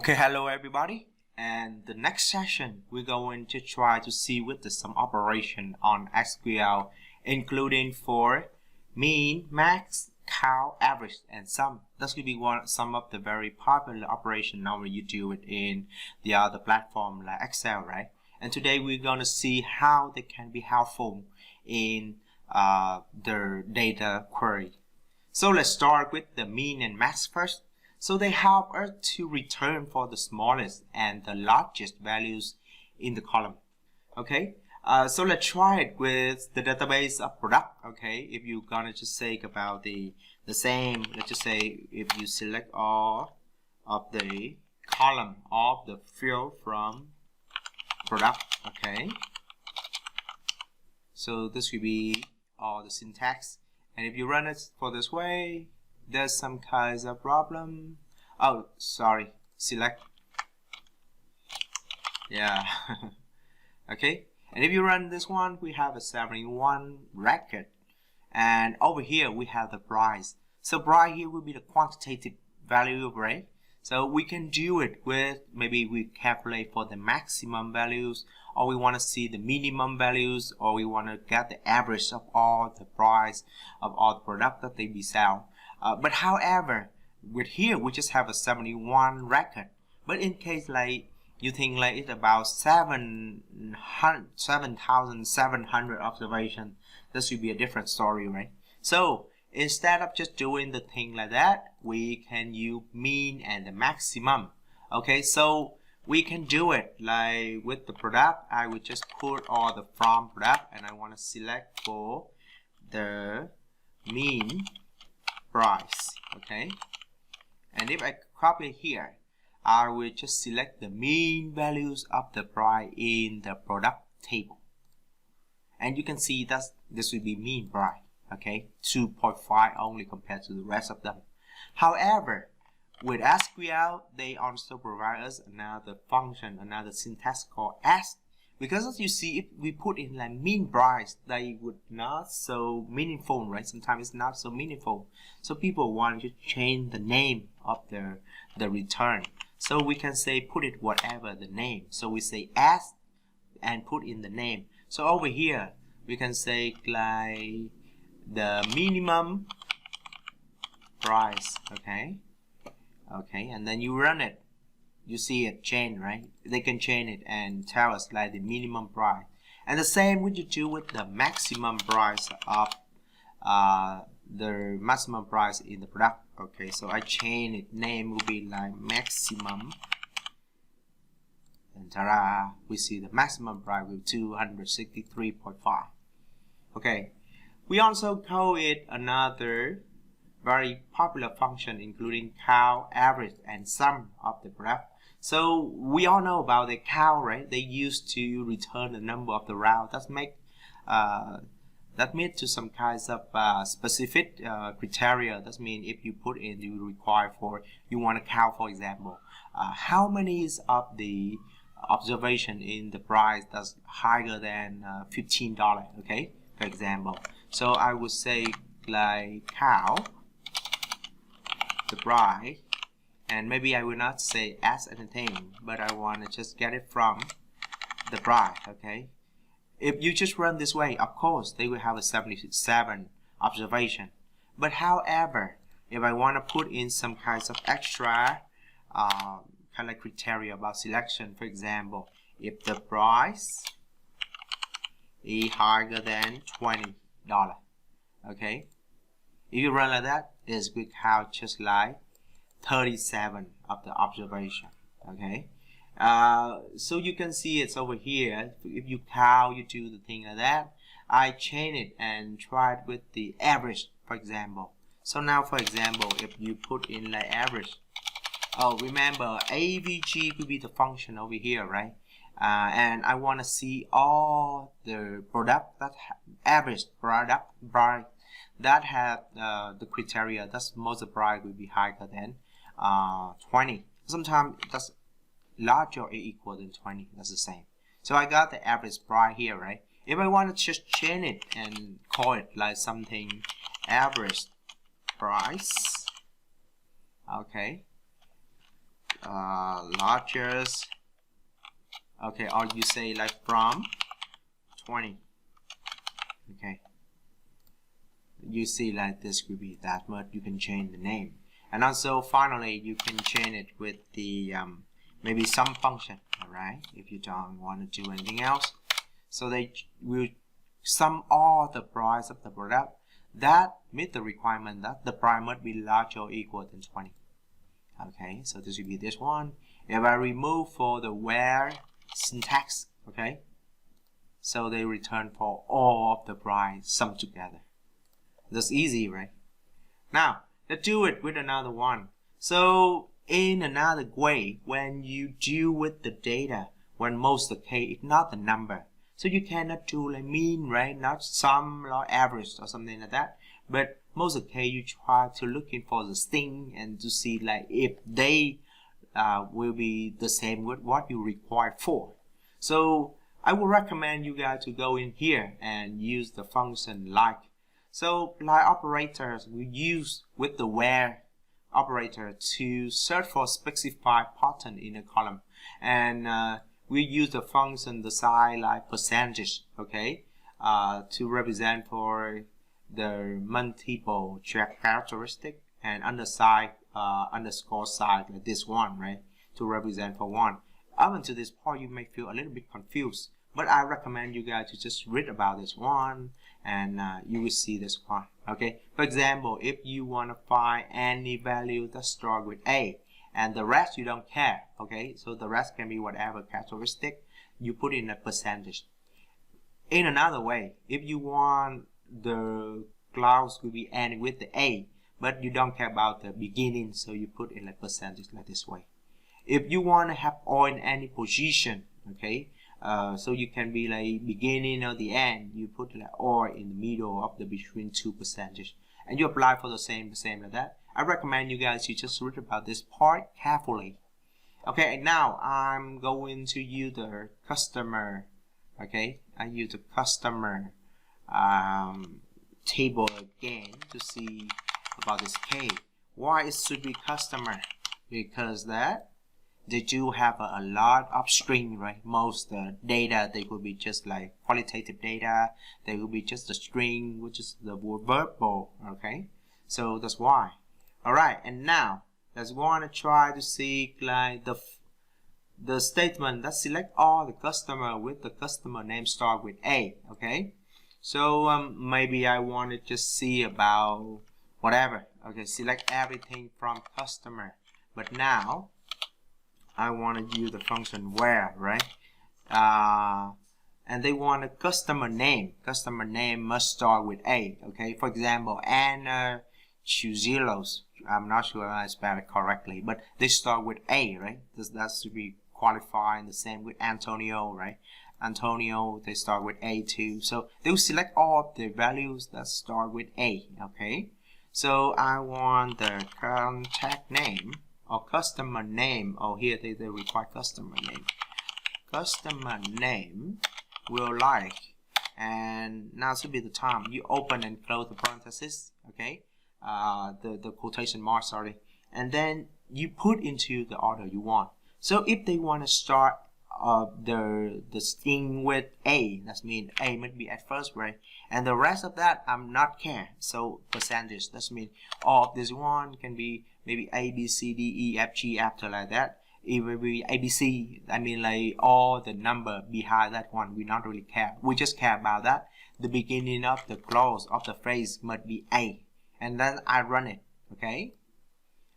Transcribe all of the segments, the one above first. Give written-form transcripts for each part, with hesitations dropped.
Okay, hello everybody, and the next session we're going to try to see with some operation on SQL, including for mean, max, count, average, and sum. That's going to be some of the very popular operation normally you do it in the other platform like Excel, right? And today we're going to see how they can be helpful in the data query. So let's start with the mean and max first. So they help us to return for the smallest and the largest values in the column. Okay, so let's try it with the database of product. Okay, if you're gonna just say about the same, let's just say if you select all of the column of the field from product. Okay, so this will be all the syntax, and if you run it for this way, there's some kinds of problem. Oh, sorry, select. Yeah. Okay, and if you run this one, we have a 71 record, and over here we have the price. So price here will be the quantitative value, right? So we can do it with, maybe we calculate for the maximum values, or we want to see the minimum values, or we want to get the average of all the price of all the product that they be sell. But however, with here we just have a 71 record. But in case like you think like it's about 7,700 observation, this will be a different story, right? So instead of just doing the thing like that, we can use mean and the maximum. Okay, so we can do it like with the product. I would just put all the from product, and I want to select for the mean price. Okay, and if I copy here, I will just select the mean values of the price in the product table, and you can see that this will be mean price. Okay, 2.5 only compared to the rest of them. However, with SQL, they also provide us another function, another syntax called as. Because as you see, if we put in like mean price, they would not so meaningful, right? Sometimes it's not so meaningful. So people want to change the name of the return. So we can say put it whatever the name. So we say as and put in the name. So over here we can say like the minimum price. Okay, and then you run it. You see it change, right? They can change it and tell us like the minimum price. And the same would you do with the maximum price of the maximum price in the product. Okay, so I change it. Name will be like maximum, and ta-da! We see the maximum price with 263.5. Okay, we also call it another very popular function, including count, average, and sum of the product. So we all know about the count, right? They used to return the number of the round. That means to some kinds of specific criteria. That means if you put in, you require for, you want to count, for example, how many of the observation in the price that's higher than $15. Okay, for example. So I would say like count the price, and maybe I will not say as anything, but I want to just get it from the price. Okay, if you just run this way, of course they will have a 77 observation. But however, if I want to put in some kinds of extra kind of criteria about selection, for example, if the price is higher than $20, okay, if you run like that, it's good count just like 37 of the observation. Okay, so you can see it's over here. If you count, you do the thing like that. I change it and try it with the average, for example. So now, for example, if you put in like average, oh, remember AVG will be the function over here, right? And I want to see all the product that average product price that have the criteria that's most price will be higher than 20. Sometimes that's larger or equal than 20. That's the same. So I got the average price here, right? If I want to just change it and call it like something average price, okay, largest, okay, or you say like from 20. Okay, you see like this could be that much. You can change the name, and also finally you can change it with the maybe some function. All right, if you don't want to do anything else, so they will sum all the price of the product that meet the requirement that the price must be larger or equal than 20. Okay, so this will be this one. If I remove for the where syntax, okay, so they return for all of the price summed together. That's easy, right? Now let's do it with another one. So in another way, when you deal with the data, when most of the case it's not the number, so you cannot do like mean, right? Not sum or average or something like that. But most of the case you try to looking for the string and to see like if they will be the same with what you require for. So I would recommend you guys to go in here and use the function like. So like operators we use with the where operator to search for specified pattern in a column, and we use the function the size like percentage, okay, to represent for the multiple characteristic, and underside underscore size like this one, right, to represent for one. Up until this point you may feel a little bit confused, but I recommend you guys to just read about this one and you will see this one. Okay, for example, if you want to find any value that start with A and the rest you don't care, okay, so the rest can be whatever characteristic, you put in a percentage. In another way, if you want the clause to be ending with the A but you don't care about the beginning, so you put in a percentage like this way. If you want to have all in any position, okay, so you can be like beginning or the end, you put like or in the middle of the between two percentage, and you apply for the same like that. I recommend you guys to just read about this part carefully. Okay, and now I'm going to use the customer. Okay, I use the customer table again to see about this case. Why it should be customer? Because that they do have a lot of string, right? Most data they could be just like qualitative data, they will be just a string which is the word verbal. Okay, so that's why. All right, and now let's want to try to see like the statement that select all the customer with the customer name start with A. Okay, so maybe I want to just see about whatever. Okay, select everything from customer, but now I want to use the function where, right? And they want a customer name. Customer name must start with A. Okay, for example, Anna Chuzilos. I'm not sure if I spell it correctly, but they start with A, right? That should be qualifying. The same with Antonio, right? Antonio, they start with A too. So they will select all the values that start with A. Okay, so I want the contact name or customer name. Oh, here they require customer name. Customer name will like, and now should be the time you open and close the parenthesis. Okay, the quotation mark, sorry, and then you put into the order you want. So if they want to start the string with A, that means A must be at first, right? And the rest of that I'm not care. So percentage, that means all of this one can be maybe A, B, C, D, E, F, G after like that. It will be A, B, C. I mean like all the number behind that one we not really care. We just care about that the beginning of the clause of the phrase must be A, and then I run it.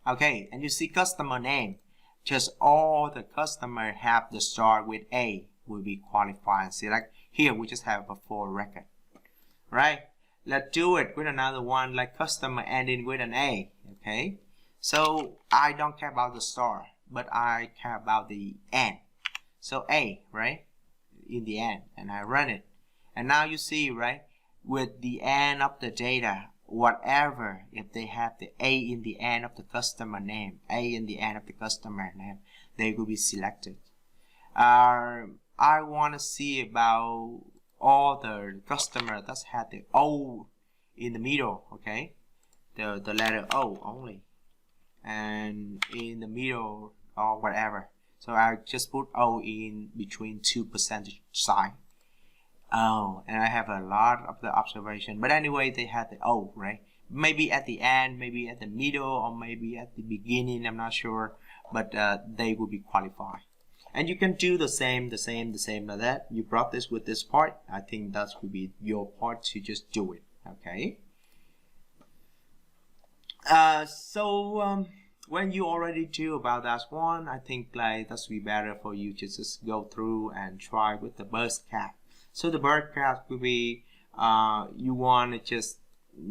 Okay, and you see customer name, just all the customer have the start with A will be qualified. See, like here we just have a full record, right? Let's do it with another one like customer ending with an A. Okay, so I don't care about the start, but I care about the end. So A, right, in the end, and I run it, and now you see, right, with the end of the data, whatever, if they have the A in the end of the customer name, A in the end of the customer name, they will be selected. I want to see about all the customer that had the O in the middle. Okay, the letter O only, and in the middle or whatever. So I just put O in between 2% sign. Oh, and I have a lot of the observation, but anyway, they had the O, right? Maybe at the end, maybe at the middle, or maybe at the beginning, I'm not sure, but they will be qualified. And you can do the same like that. You brought this with this part. I think that will be your part to just do it, okay? When you already do about that one, I think like that's be better for you to just go through and try with the burst cap. So the burst cap will be you want to just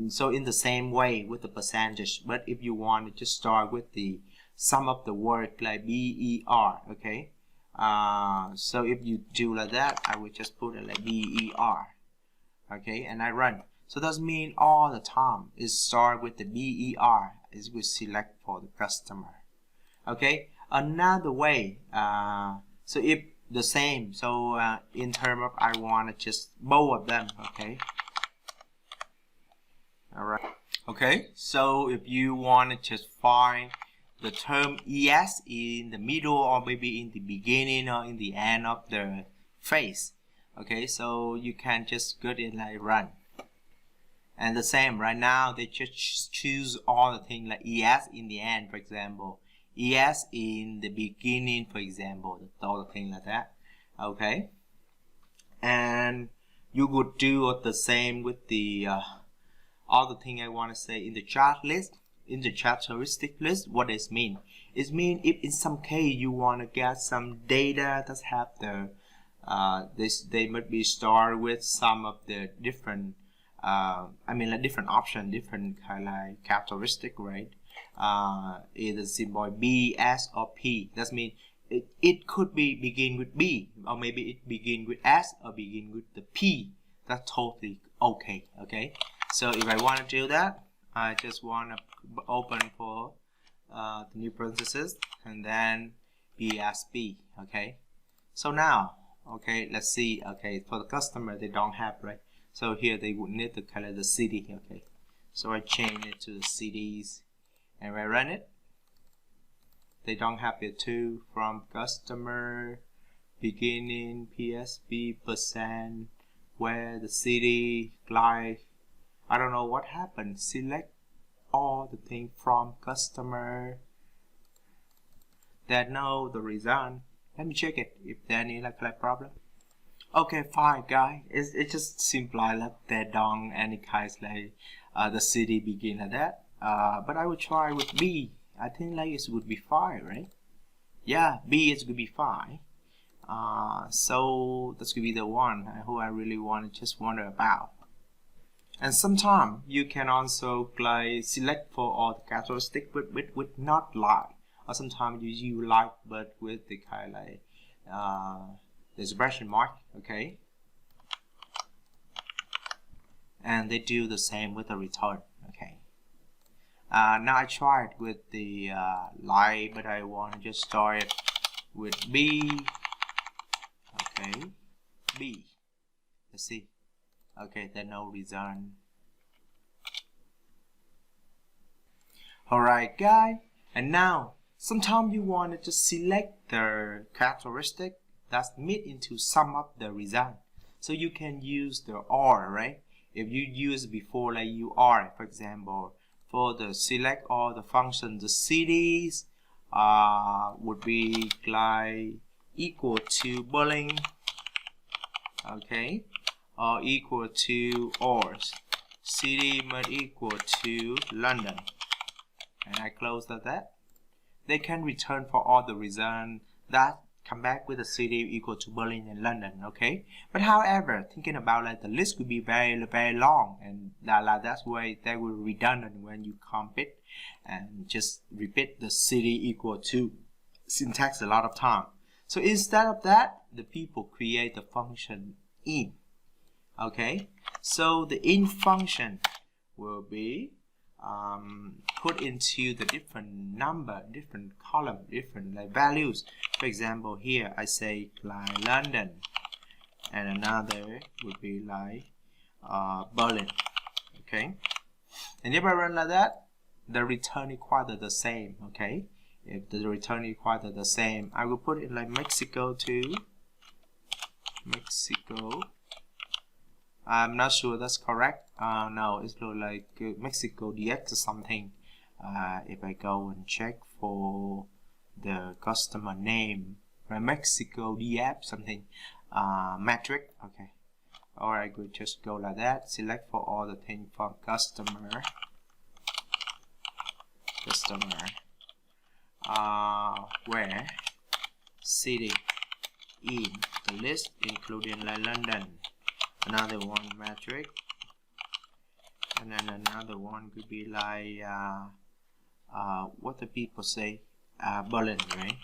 so in the same way with the percentage, but if you want to just start with the sum of the word like BER, okay? So if you do like that, I will just put it like BER, okay, and I run. So that means all the time is start with the BER is we select for the customer, okay? Another way, so if the same, so in terms of I want to just both of them, okay? All right, okay, so if you want to just find the term ES in the middle or maybe in the beginning or in the end of the phrase, okay, so you can just go in like run. And the same right now, they just choose all the things like ES in the end, for example, ES in the beginning, for example, all the things like that, okay? And you would do the same with the all the thing I want to say in the chart list, in the characteristic list. What does it mean? It means if in some case you want to get some data that have the they might be stored with some of the different I mean like different option, different kind of like characteristic, right? Either symbol B, S, or P. That means it could be begin with B, or maybe it begin with S, or begin with the P. That's totally okay. Okay. So if I want to do that, I just want to open for the new parenthesis and then BSB. Okay. So now, okay, let's see. Okay, for the customer they don't have, right? So here they would need to color the city. Okay. So I change it to the cities, and I run it. They don't have it too. From customer beginning PSB percent where the city like I don't know what happened. Select all the thing from customer that know the result. Let me check it if there any like problem. Okay, fine, guys. It's just simple like they don't any kind like the city begin like that. But I will try with B. I think like it would be fine, right? Yeah, B is gonna be fine. So that's gonna be the one who I really want to just wonder about. And sometimes you can also like select for all the characteristic with not like, or sometimes you use like but with the kind of like the expression mark, okay? And they do the same with the return, okay? Now I tried with the like, but I want to just start it with B, okay? B. Let's see. Okay, there's no result. Alright, guys, and now sometimes you want to just select the characteristic that's made into sum up the result. So you can use the OR, right? If you use before like you are, for example, for the select all the function, the cities would be like equal to Berlin, okay? Or equal to or city must equal to London, and I close that. They can return for all the result that come back with the city equal to Berlin and London, okay? But however, thinking about like the list could be very long, and that's why they will redundant when you compete and just repeat the city equal to syntax a lot of time. So instead of that, the people create the function in. Okay, so the in function will be put into the different number, different column, different like values. For example, here I say like London, and another would be like Berlin. Okay, and if I run like that, the return is quite the same. Okay, If the return required the same, I will put it like Mexico to Mexico. I'm not sure that's correct. No, it's like Mexico DX or something. If I go and check for the customer name, right, Mexico DF something, metric. Okay, alright, we just go like that. Select for all the things from customer, where, city, in the list, including like London. Another one metric, and then another one could be like what the people say, Berlin, right?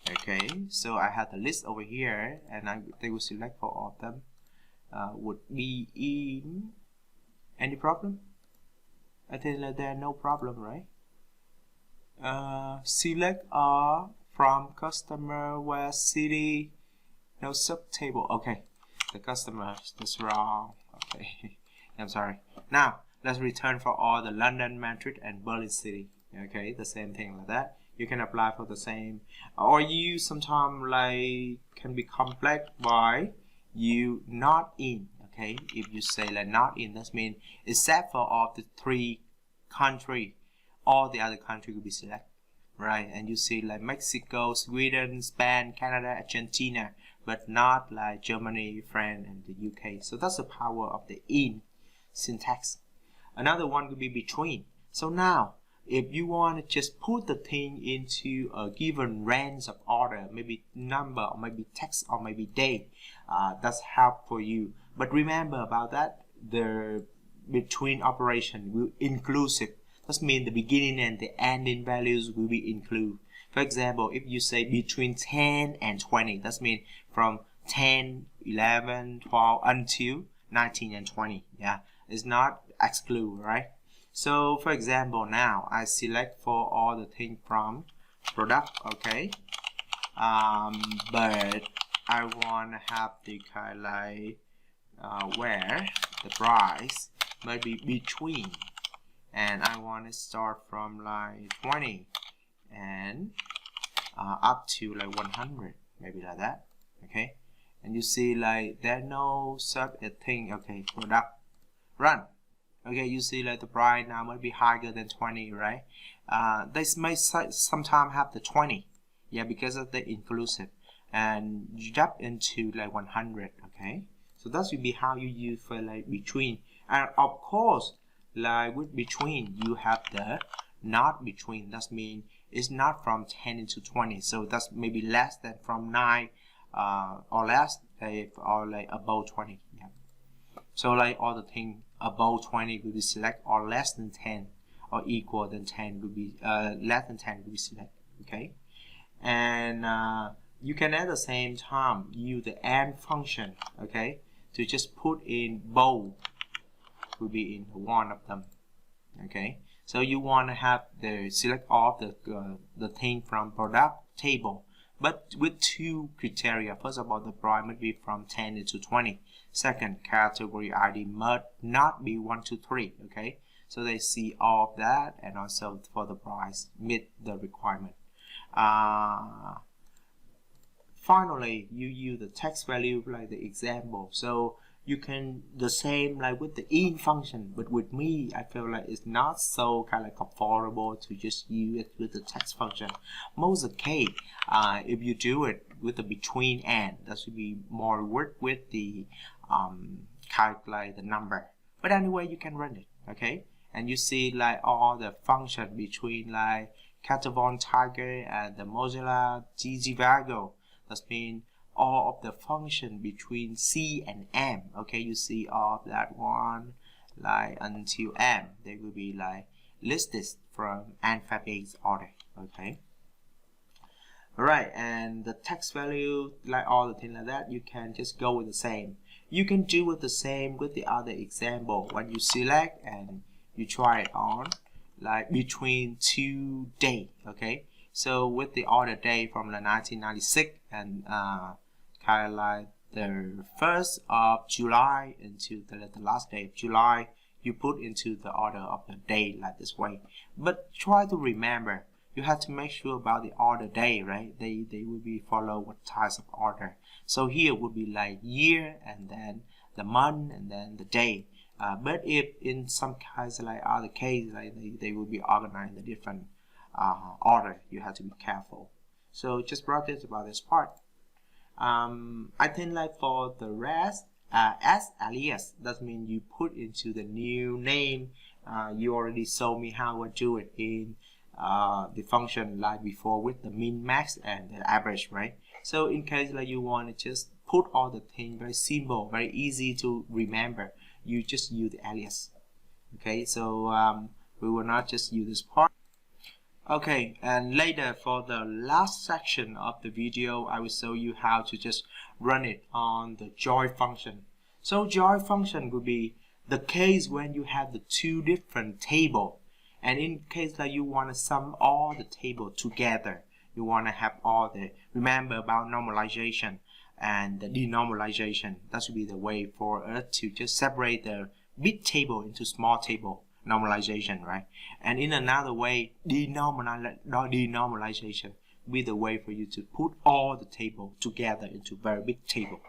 Okay, so I have the list over here, and they will select for all of them. Would be in any problem? I think that there are no problem, right? Select from customer where city, no subtable. Okay, the customer is wrong. Okay, I'm sorry. Now let's return for all the London, Madrid, and Berlin city. Okay, the same thing like that. You can apply for the same, or you sometimes like can be complex by you not in. Okay, if you say like not in, that means except for all the 3 countries, all the other countries will be selected, right? And you see like Mexico, Sweden, Spain, Canada, Argentina, but not like Germany, France, and the UK. So that's the power of the in syntax. Another one could be between. So now, if you want to just put the thing into a given range of order, maybe number, or maybe text, or maybe date, that's help for you. But remember about that, the between operation will inclusive. That means the beginning and the ending values will be included. For example, if you say between 10 and 20, that means from 10, 11, 12 until 19 and 20. Yeah, it's not exclude, right? So for example, now I select for all the things from product, okay, but I want to have the kind like where the price might be between, and I want to start from like 20 and up to like 100, maybe like that. Okay, and you see like there no sub thing. Okay, product run. Okay, you see like the price now might be higher than 20, right? This may sometimes have the 20, yeah, because of the inclusive, and jump into like 100. Okay, so that would be how you use for like between. And of course, like with between, you have the not between. That means it's not from 10 into 20, so that's maybe less than from 9 or less, or like above 20. Yeah. So like all the things above 20 will be select, or less than 10 or equal than 10 will be less than 10 will be select. Okay, and you can at the same time use the AND function, okay, to just put in both will be in one of them. Okay, so you want to have the select all the thing from product table, but with 2 criteria. First of all, the price must be from 10 to 20. Second, category ID must not be 1 to 3. Okay, so they see all of that, and also for the price meet the requirement. Finally, you use the text value like the example. So you can the same like with the in function, but with me I feel like it's not so kind of comfortable to just use it with the text function. Most of the case, if you do it with the between and, that should be more work with the calculate the number. But anyway, you can run it, okay, and you see like all the function between like Catavon Tiger and the Mozilla GGVago. That means all of the function between C and M. Okay, you see all of that one like until M, they will be like listed from alphabet order. Okay, alright, and the text value like all the things like that, you can just go with the same. You can do with the same with the other example. When you select and you try it on like between 2 days. Okay, so with the order date from the 1996 and kind of like the 1st of July into the last day of July, you put into the order of the day like this way. But try to remember, you have to make sure about the order day, right? They will be follow what types of order. So here would be like year, and then the month, and then the day. But if in some cases, like other cases, like they will be organized in a different order, you have to be careful. So just practice about this part. I think like for the rest, as alias, that means you put into the new name. You already showed me how to do it in the function like before with the min, max, and the average, right? So in case like you want to just put all the things very simple, very easy to remember, you just use the alias. Okay, so we will not just use this part. Okay, and later for the last section of the video, I will show you how to just run it on the join function. So join function will be the case when you have the two different table, and in case that you want to sum all the table together, you want to have all the, remember about normalization and the denormalization. That should be the way for us to just separate the big table into small table. Normalization, right? And in another way, denormalization be the way for you to put all the table together into very big table.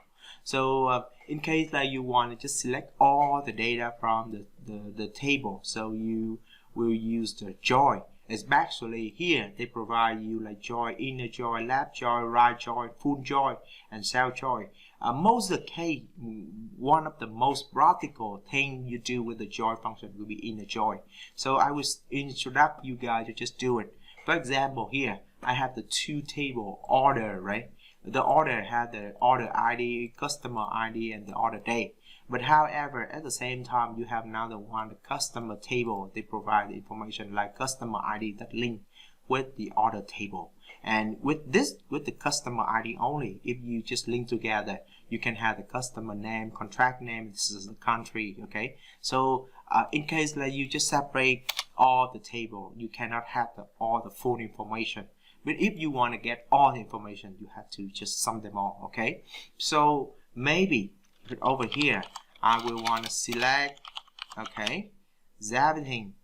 So in case that you want to just select all the data from the table, so you will use the join. Especially here, they provide you like join, inner join, left join, right join, full join, and cell join. Most of the case, one of the most practical thing you do with the join function will be inner join. So I will introduce you guys to just do it. For example, here I have the two table order, right? The order has the order ID, customer ID, and the order date. But however, at the same time, you have another one, the customer table. They provide the information like customer ID that link with the order table. And with the customer ID only, if you just link together, you can have the customer name, contract name, this is the country, okay? So in case like you just separate all the table, you cannot have all the full information. But if you want to get all the information, you have to just sum them all, okay? So maybe over here, I will want to select, okay, everything.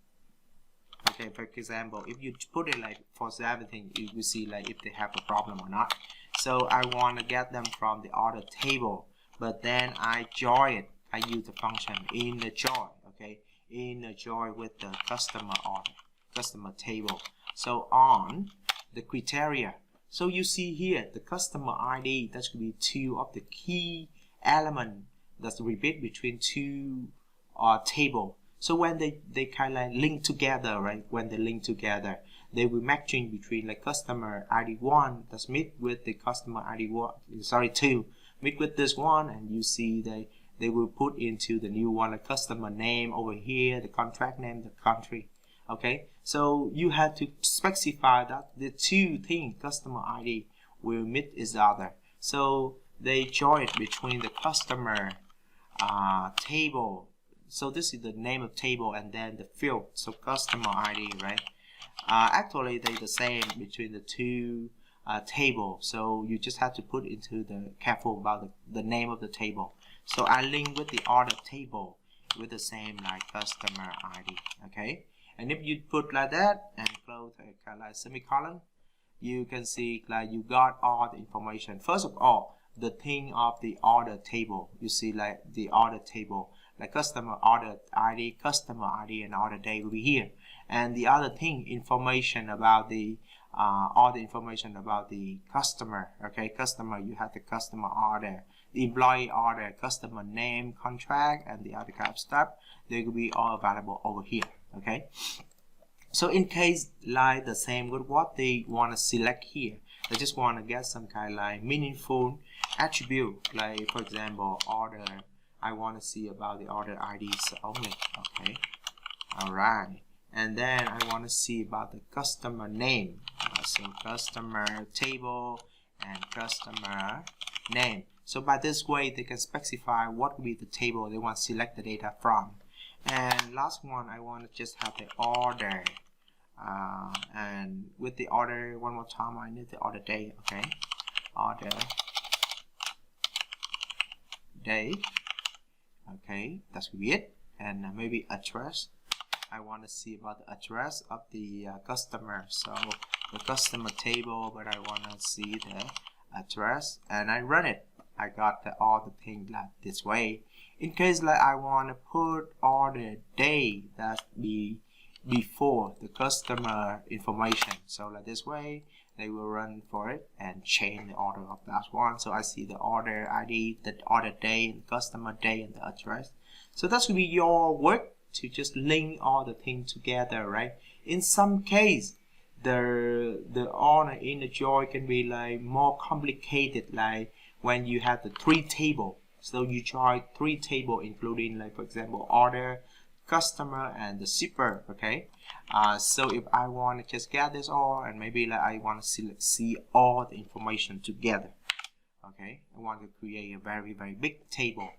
Okay, for example, if you put it like for everything, you will see like if they have a problem or not. So I want to get them from the order table, but then I join it. I use the function in the join, okay, in the join with the customer order, customer table. So on the criteria, so you see here the customer ID, that should be two of the key element that's repeat between two table. So when they kind of link together, right? When they link together, they will matching between like customer ID 1 that's meet with the customer ID 2 meet with this one, and you see they will put into the new one a customer name over here, the contract name, the country. Okay, so you have to specify that the two things customer ID will meet each other. So they join it between the customer table. So this is the name of table and then the field. So customer ID, right? Actually, they're the same between the two table. So you just have to put into the careful about the name of the table. So I link with the order table with the same like customer ID. Okay. And if you put like that and close like semicolon, you can see like you got all the information. First of all, the thing of the order table, you see like the order table, like customer order ID, and order date will be here. And the other thing, information about the all the information about the customer. Okay, customer, you have the customer order, the employee order, customer name, contract, and the other kind of stuff. They will be all available over here. Okay, so in case like the same with what they want to select here, they just want to get some kind of like meaningful attribute, like for example order. I want to see about the order IDs only. Okay, all right, and then I want to see about the customer name. So customer table and customer name. So by this way, they can specify what will be the table they want to select the data from. And last one, I want to just have the order. And with the order, one more time, I need the order date. Okay, order date. Okay, that's it. And maybe address. I want to see about the address of the customer. So the customer table, but I want to see the address, and I run it. I got all the things like this way. In case like I want to put all the day that be before the customer information, so like this way they will run for it and change the order of that one. So I see the order ID, the order day, the customer day, and the address. So that's will be your work to just link all the things together, right? In some case, the order in the join can be like more complicated, like when you have the 3 table. So you join 3 table, including like for example order, customer, and the shipper. Okay, so if I want to just get this all, and maybe like I want to see all the information together. Okay, I want to create a very big table,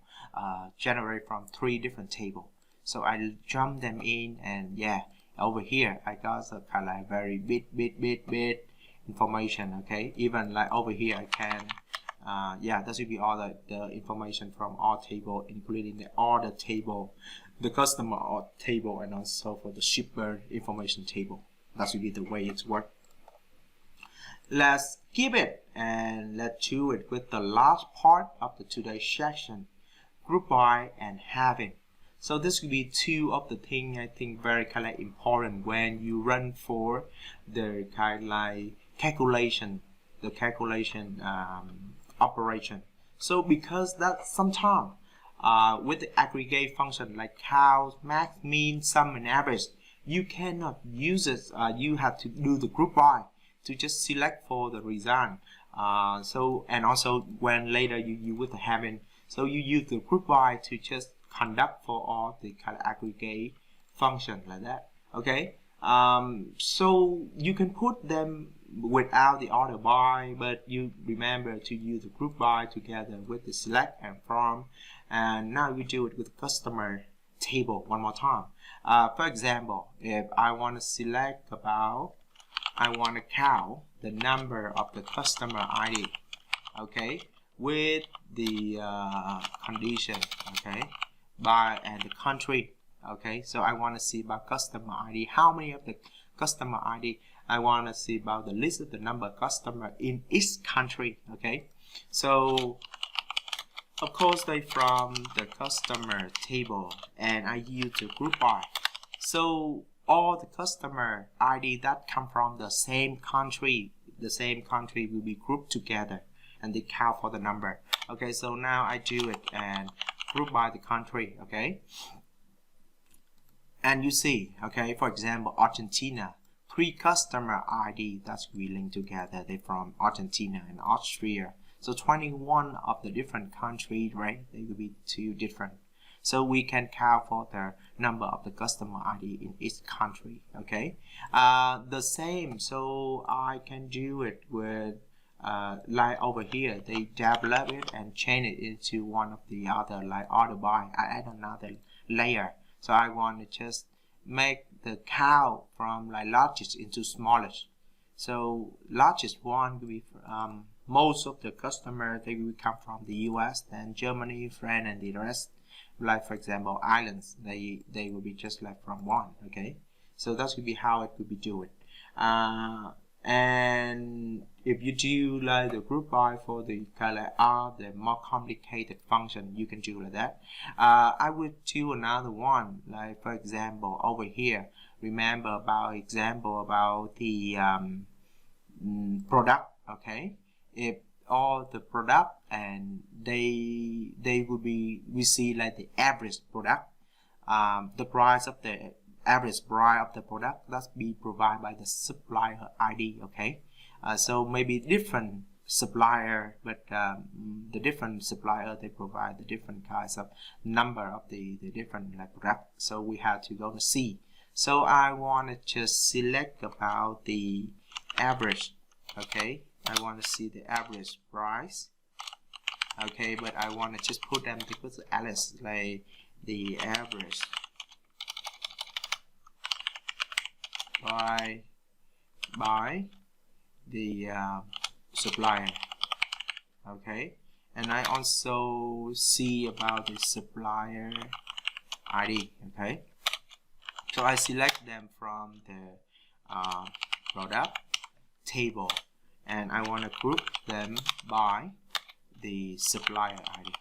generate from 3 different tables. So I jump them in, and yeah, over here I got a kind of like very bit information. Okay, even like over here I can yeah, that should be all the information from all table, including the order table, the customer table, and also for the shipper information table. That should be the way it's worked. Let's keep it and let's do it with the last part of the today's session, group by and having. So this will be 2 of the things I think very kind of important when you run for the kind of like calculation, the calculation operation. So because that sometimes with the aggregate function like count, max, mean, sum, and average, you cannot use it. You have to do the group by to just select for the result. So and also when later you use with the having, so you use the group by to just conduct for all the kind of aggregate function like that. Okay, so you can put them without the order by, but you remember to use the group by together with the select and from. And now we do it with customer table one more time. For example, if I want to select about, I want to count the number of the customer ID, okay, with the condition, okay, by and the country. Okay, so I want to see about customer ID, how many of the customer ID. I want to see about the list of the number of customer in each country. Okay, so of course they from the customer table, and I use the group by. So all the customer ID that come from the same country will be grouped together, and they count for the number. Okay, so now I do it and group by the country. Okay, and you see, okay, for example, Argentina, 3 customer ID that's we link together. They from Argentina and Austria. So 21 of the different countries, right? They will be 2 different. So we can count for the number of the customer ID in each country. Okay, the same. So I can do it with like over here. They develop it and change it into one of the other, like order by. I add another layer. So I want to just make the count from like largest into smallest. So largest one will be most of the customers, they will come from the US, then Germany, France, and the rest. Like for example, islands, they will be just like from 1. Okay, so that will be how it could be doing. And if you do like the group by for the kind of the more complicated function, you can do like that. I would do another one, like for example over here. Remember about example about the product. Okay, if all the product and they will be, we see like the average product, the price of the average price of the product that's be provided by the supplier ID. Okay, so maybe different supplier, but the different supplier, they provide the different kinds of number of the different like product. So we have to go to C. So I want to just select about the average. Okay, I want to see the average price. Okay, but I want to just put them because Alice, like the average by the supplier. Okay, and I also see about the supplier ID. Okay, so I select them from the product, table, and I want to group them by the supplier ID.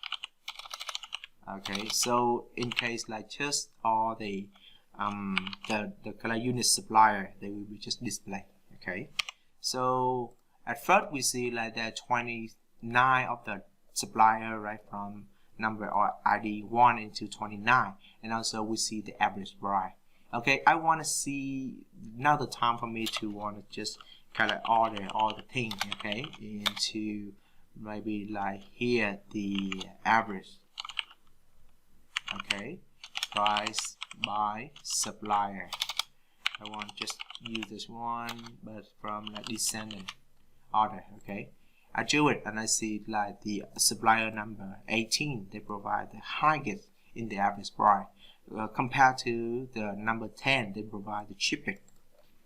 Okay, so in case like just all the color unit supplier, they will be just displayed. Okay, so at first we see like there are 29 of the supplier, right, from number or ID 1 into 29, and also we see the average price. Okay, I want to see now the time for me to want to just kind of order all the things, okay, into maybe like here the average. Okay, price by supplier. I want to just use this one, but from like descendant order. Okay, I do it and I see like the supplier number 18, they provide the highest in the average price compared to the number 10, they provide the cheapest.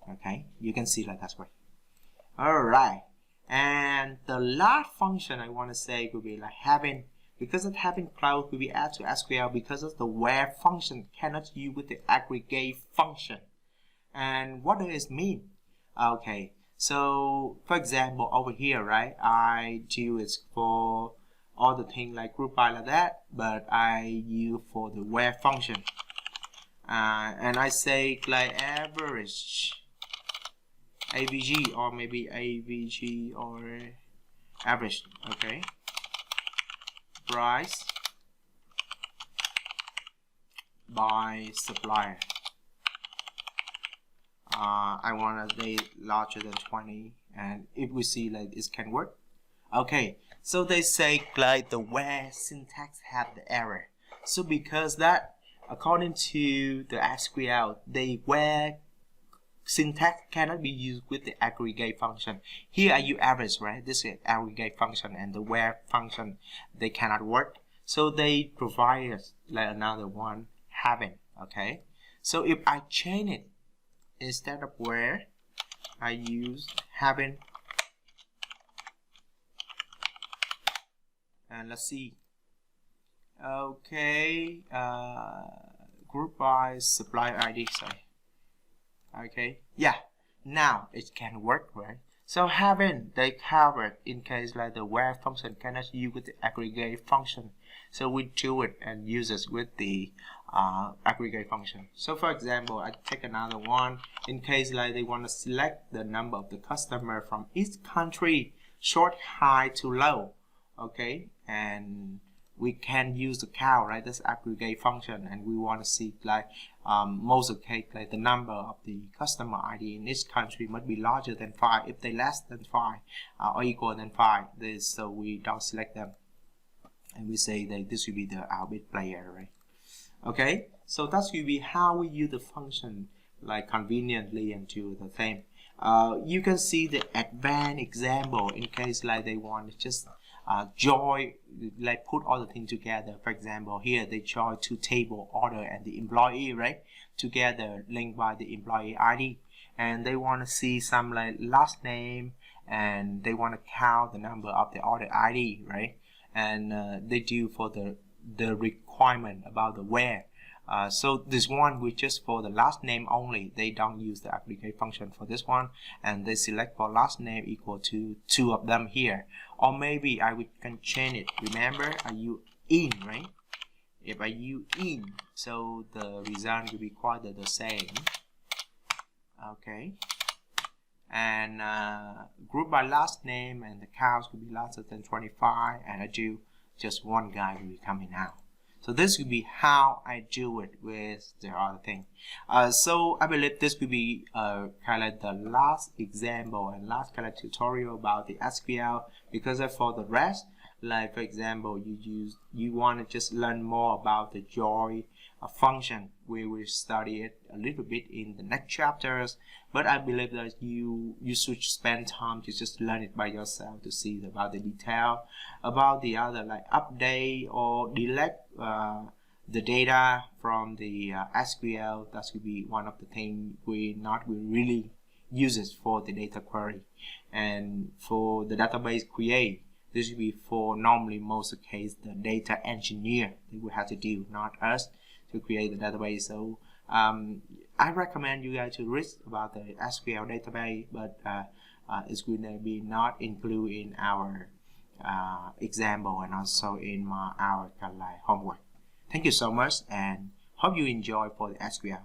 Okay, you can see like that's right. All right, and the last function I want to say could be like having, because of having cloud could be added to SQL because of the where function cannot use with the aggregate function. And what does it mean? Okay, so for example over here, right, I do it for all the things like group by like that, but I use for the where function, and I say like average AVG, or maybe AVG or average. Okay, price by supplier. I want a day larger than 20, and if we see like this can work. Okay, so they say like the where syntax have the error. So because that, according to the SQL, the where syntax cannot be used with the aggregate function. Here I use average, right? This is aggregate function, and the where function, they cannot work. So they provide us like another one having. Okay, so if I change it, instead of where, I use having. And let's see. Okay, group by supplier ID, sorry. Okay, yeah, now it can work, right? So having they covered in case like the where function cannot use with the aggregate function. So we do it and use it with the aggregate function. So for example, I take another one in case like they want to select the number of the customer from each country, short, high to low. Okay, and we can use the count, right? That's aggregate function, and we want to see like most of the case like the number of the customer ID in each country must be larger than 5. If they less than 5 or equal than 5, so we don't select them, and we say that this will be the outbid player, right? Okay, so that's will be how we use the function like conveniently and do the same. You can see the advanced example in case like they want to just join, like put all the things together. For example, here they join two table, order and the employee, right, together linked by the employee ID, and they want to see some like last name, and they want to count the number of the order ID, right, and they do for the requirement about the where. So this one we just for the last name only, they don't use the aggregate function for this one, and they select for last name equal to 2 of them here. Or maybe I can change it. Remember, I use in, right? If I use in, so the result will be quite the same. Okay, and group by last name, and the counts will be larger than 25, and I do just one guy will be coming out. So this will be how I do it with the other thing. So I believe this will be kind of the last example and last kind of tutorial about the SQL, because for the rest, like for example, you want to just learn more about the join function. We will study it a little bit in the next chapters, but I believe that you should spend time to just learn it by yourself to see about the detail about the other like update or delete the data from the SQL. That will be one of the things we really use it for the data query, and for the database create. This will be for normally most of the case the data engineer they will have to do, not us, to create the database. So I recommend you guys to read about the SQL database, but it's going to be not included in our example and also in our kind of like homework. Thank you so much, and hope you enjoy for the SQL.